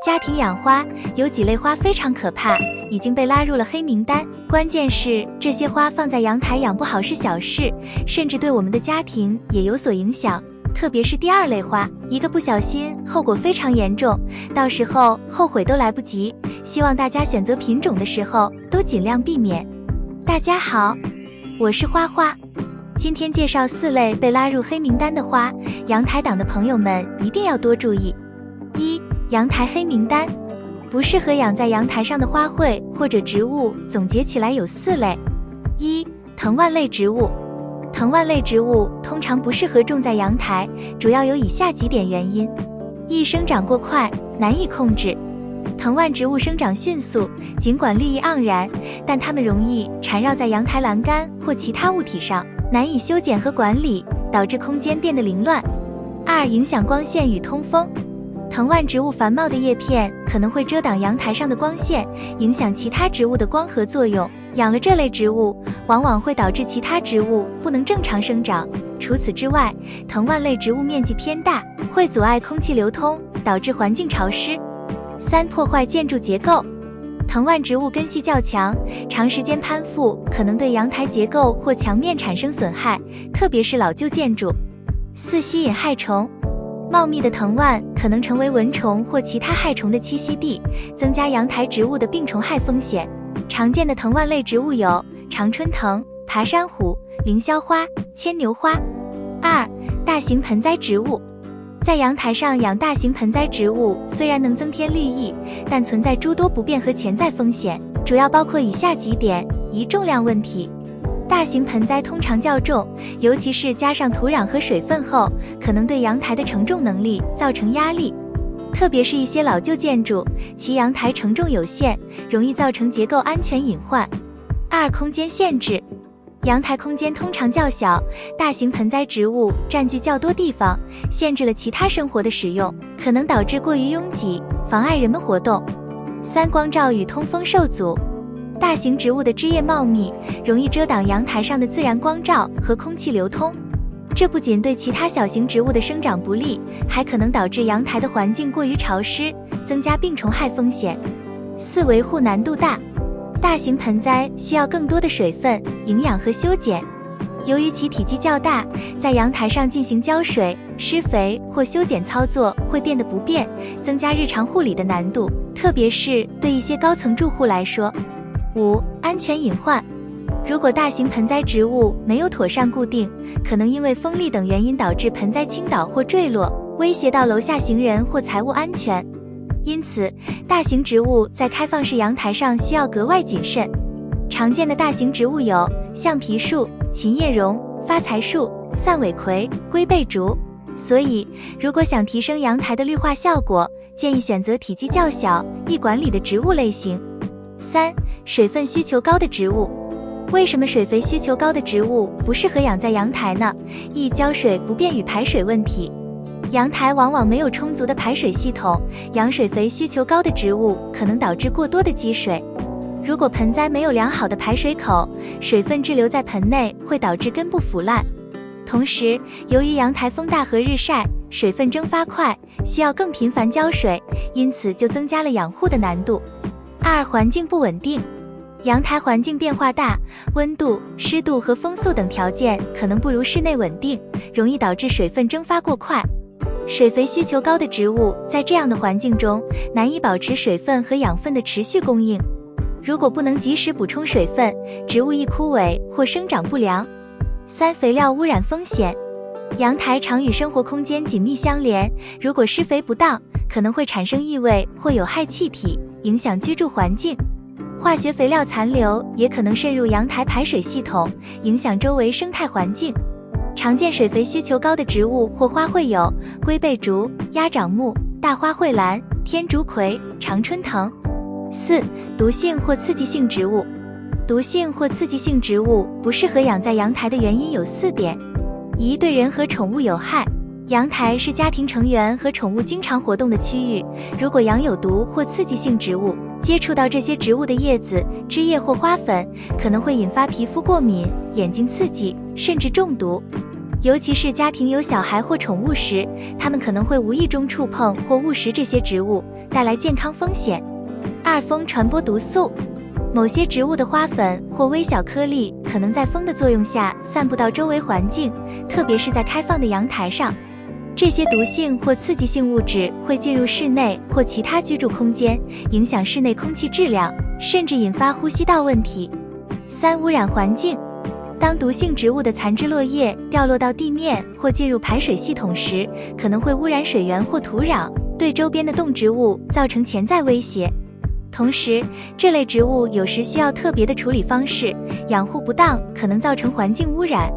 家庭养花有几类花非常可怕，已经被拉入了黑名单。关键是这些花放在阳台养不好是小事，甚至对我们的家庭也有所影响。特别是第二类花，一个不小心后果非常严重，到时候后悔都来不及。希望大家选择品种的时候都尽量避免。大家好，我是花花，今天介绍4类被拉入黑名单的花，阳台党的朋友们一定要多注意。1. 阳台黑名单，不适合养在阳台上的花卉或者植物总结起来有4类。1. 藤蔓类植物。藤蔓类植物通常不适合种在阳台，主要有以下几点原因：一、生长过快，难以控制。藤蔓植物生长迅速，尽管绿意盎然，但它们容易缠绕在阳台栏杆或其他物体上，难以修剪和管理，导致空间变得凌乱。2. 影响光线与通风。藤蔓植物繁茂的叶片可能会遮挡阳台上的光线，影响其他植物的光合作用。养了这类植物，往往会导致其他植物不能正常生长。除此之外，藤蔓类植物面积偏大，会阻碍空气流通，导致环境潮湿。3. 破坏建筑结构。藤蔓植物根系较强，长时间攀附可能对阳台结构或墙面产生损害，特别是老旧建筑。4. 吸引害虫。茂密的藤蔓可能成为蚊虫或其他害虫的栖息地，增加阳台植物的病虫害风险。常见的藤蔓类植物有常春藤、爬山虎、凌霄花、牵牛花。2. 大型盆栽植物。在阳台上养大型盆栽植物虽然能增添绿意，但存在诸多不便和潜在风险，主要包括以下几点：一、重量问题。大型盆栽通常较重，尤其是加上土壤和水分后，可能对阳台的承重能力造成压力。特别是一些老旧建筑，其阳台承重有限，容易造成结构安全隐患。2. 空间限制。阳台空间通常较小，大型盆栽植物占据较多地方，限制了其他生活的使用，可能导致过于拥挤，妨碍人们活动。3. 光照与通风受阻。大型植物的枝叶茂密，容易遮挡阳台上的自然光照和空气流通，这不仅对其他小型植物的生长不利，还可能导致阳台的环境过于潮湿，增加病虫害风险。4. 维护难度大。大型盆栽需要更多的水分、营养和修剪，由于其体积较大，在阳台上进行浇水、施肥或修剪操作会变得不便，增加日常护理的难度，特别是对一些高层住户来说。5. 安全隐患。如果大型盆栽植物没有妥善固定，可能因为风力等原因导致盆栽倾倒或坠落，威胁到楼下行人或财物安全。因此，大型植物在开放式阳台上需要格外谨慎。常见的大型植物有橡皮树、琴叶榕、发财树、散尾葵、龟背竹。所以，如果想提升阳台的绿化效果，建议选择体积较小、易管理的植物类型。3. 水分需求高的植物。为什么水肥需求高的植物不适合养在阳台呢？一、浇水不便与排水问题。阳台往往没有充足的排水系统，养水肥需求高的植物可能导致过多的积水。如果盆栽没有良好的排水口，水分滞留在盆内会导致根部腐烂。同时，由于阳台风大和日晒，水分蒸发快，需要更频繁浇水，因此就增加了养护的难度。2. 环境不稳定。阳台环境变化大，温度、湿度和风速等条件可能不如室内稳定，容易导致水分蒸发过快。水肥需求高的植物在这样的环境中难以保持水分和养分的持续供应。如果不能及时补充水分，植物易枯萎或生长不良。3. 肥料污染风险。阳台常与生活空间紧密相连，如果施肥不当，可能会产生异味或有害气体，影响居住环境。化学肥料残留也可能渗入阳台排水系统，影响周围生态环境。常见水肥需求高的植物或花卉有龟背竹、鸭掌木、大花蕙兰、天竺葵、常春藤。4. 毒性或刺激性植物。毒性或刺激性植物不适合养在阳台的原因有4点：一、对人和宠物有害。阳台是家庭成员和宠物经常活动的区域，如果养有毒或刺激性植物，接触到这些植物的叶子、枝叶或花粉，可能会引发皮肤过敏、眼睛刺激，甚至中毒。尤其是家庭有小孩或宠物时，他们可能会无意中触碰或误食这些植物，带来健康风险。2、风传播毒素。某些植物的花粉或微小颗粒可能在风的作用下散布到周围环境，特别是在开放的阳台上。这些毒性或刺激性物质会进入室内或其他居住空间，影响室内空气质量，甚至引发呼吸道问题。3、污染环境。当毒性植物的残枝落叶掉落到地面或进入排水系统时，可能会污染水源或土壤，对周边的动植物造成潜在威胁。同时，这类植物有时需要特别的处理方式，养护不当可能造成环境污染。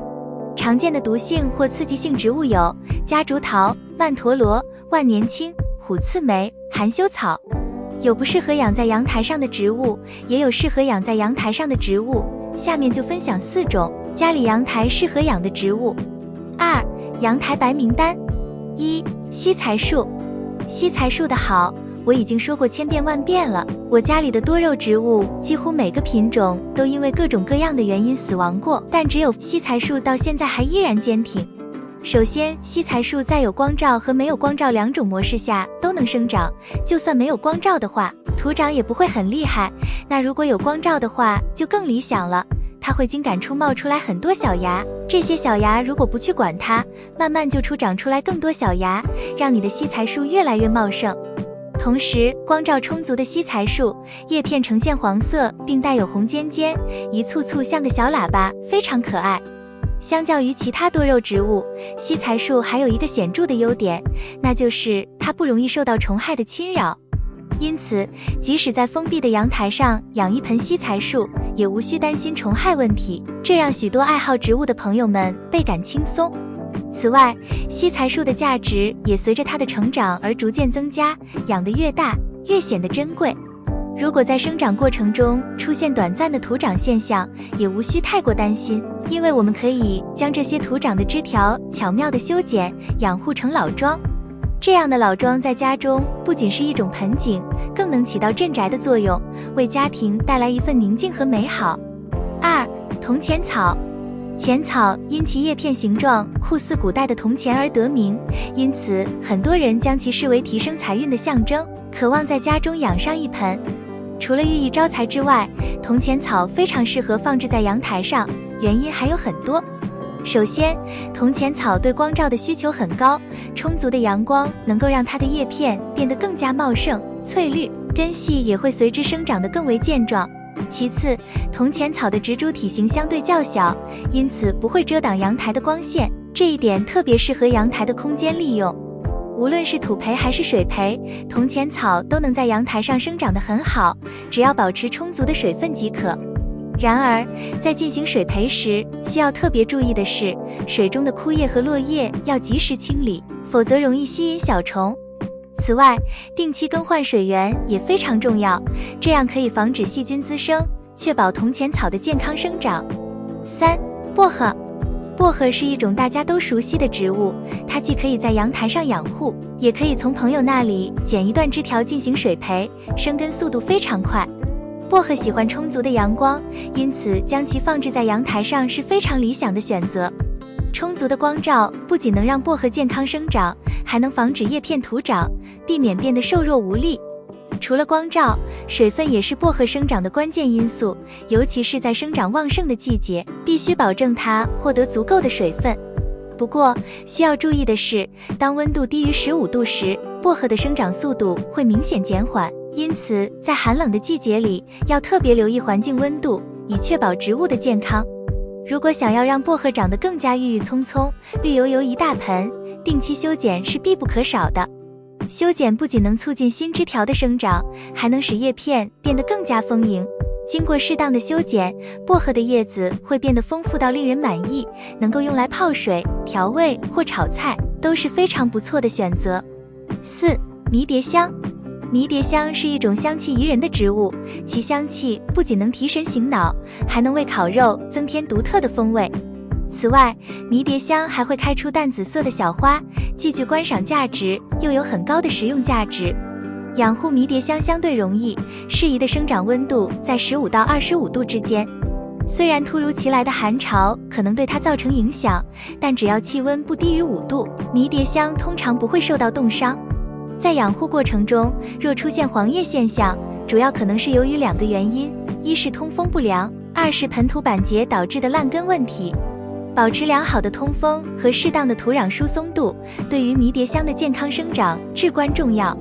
常见的毒性或刺激性植物有夹竹桃、曼陀罗、万年青、虎刺梅、含羞草。有不适合养在阳台上的植物，也有适合养在阳台上的植物。下面就分享4种家里阳台适合养的植物。2、阳台白名单。1、西财树。西财树的好我已经说过千遍万遍了，我家里的多肉植物几乎每个品种都因为各种各样的原因死亡过，但只有西财树到现在还依然坚挺。首先，西财树在有光照和没有光照2种模式下都能生长，就算没有光照的话，土长也不会很厉害，那如果有光照的话就更理想了，它会茎秆处冒出来很多小芽，这些小芽如果不去管它，慢慢就长出来更多小芽，让你的西财树越来越茂盛。同时，光照充足的西财树，叶片呈现黄色并带有红尖尖，一簇簇像个小喇叭，非常可爱。相较于其他多肉植物，西财树还有一个显著的优点，那就是它不容易受到虫害的侵扰。因此，即使在封闭的阳台上养一盆西财树，也无需担心虫害问题，这让许多爱好植物的朋友们倍感轻松。此外，西财树的价值也随着它的成长而逐渐增加，养得越大，越显得珍贵。如果在生长过程中出现短暂的徒长现象，也无需太过担心，因为我们可以将这些徒长的枝条巧妙地修剪，养护成老桩。这样的老桩在家中不仅是一种盆景，更能起到镇宅的作用，为家庭带来一份宁静和美好。2、铜钱草。钱草因其叶片形状酷似古代的铜钱而得名，因此很多人将其视为提升财运的象征，渴望在家中养上一盆。除了寓意招财之外，铜钱草非常适合放置在阳台上，原因还有很多。首先，铜钱草对光照的需求很高，充足的阳光能够让它的叶片变得更加茂盛、翠绿，根系也会随之生长得更为健壮。其次，铜钱草的植株体型相对较小，因此不会遮挡阳台的光线，这一点特别适合阳台的空间利用。无论是土培还是水培，铜钱草都能在阳台上生长得很好，只要保持充足的水分即可。然而，在进行水培时，需要特别注意的是，水中的枯叶和落叶要及时清理，否则容易吸引小虫。此外，定期更换水源也非常重要，这样可以防止细菌滋生，确保铜钱草的健康生长。3、薄荷。薄荷是一种大家都熟悉的植物，它既可以在阳台上养护，也可以从朋友那里剪一段枝条进行水培，生根速度非常快。薄荷喜欢充足的阳光，因此将其放置在阳台上是非常理想的选择。充足的光照不仅能让薄荷健康生长，还能防止叶片徒长，避免变得瘦弱无力。除了光照，水分也是薄荷生长的关键因素，尤其是在生长旺盛的季节，必须保证它获得足够的水分。不过，需要注意的是，当温度低于15度时，薄荷的生长速度会明显减缓，因此在寒冷的季节里，要特别留意环境温度，以确保植物的健康。如果想要让薄荷长得更加郁郁葱葱、绿油油一大盆，定期修剪是必不可少的。修剪不仅能促进新枝条的生长，还能使叶片变得更加丰盈。经过适当的修剪，薄荷的叶子会变得丰富到令人满意，能够用来泡水、调味或炒菜，都是非常不错的选择。4、迷迭香。迷迭香是一种香气宜人的植物，其香气不仅能提神醒脑，还能为烤肉增添独特的风味。此外，迷迭香还会开出淡紫色的小花，既具观赏价值，又有很高的食用价值。养护迷迭香相对容易，适宜的生长温度在15到25度之间。虽然突如其来的寒潮可能对它造成影响，但只要气温不低于5度，迷迭香通常不会受到冻伤。在养护过程中，若出现黄叶现象，主要可能是由于2个原因，一是通风不良，2是盆土板结导致的烂根问题。保持良好的通风和适当的土壤疏松度，对于迷迭香的健康生长至关重要。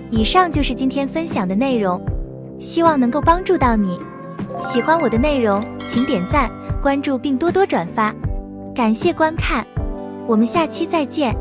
以上就是今天分享的内容，希望能够帮助到你。喜欢我的内容，请点赞、关注并多多转发。感谢观看，我们下期再见。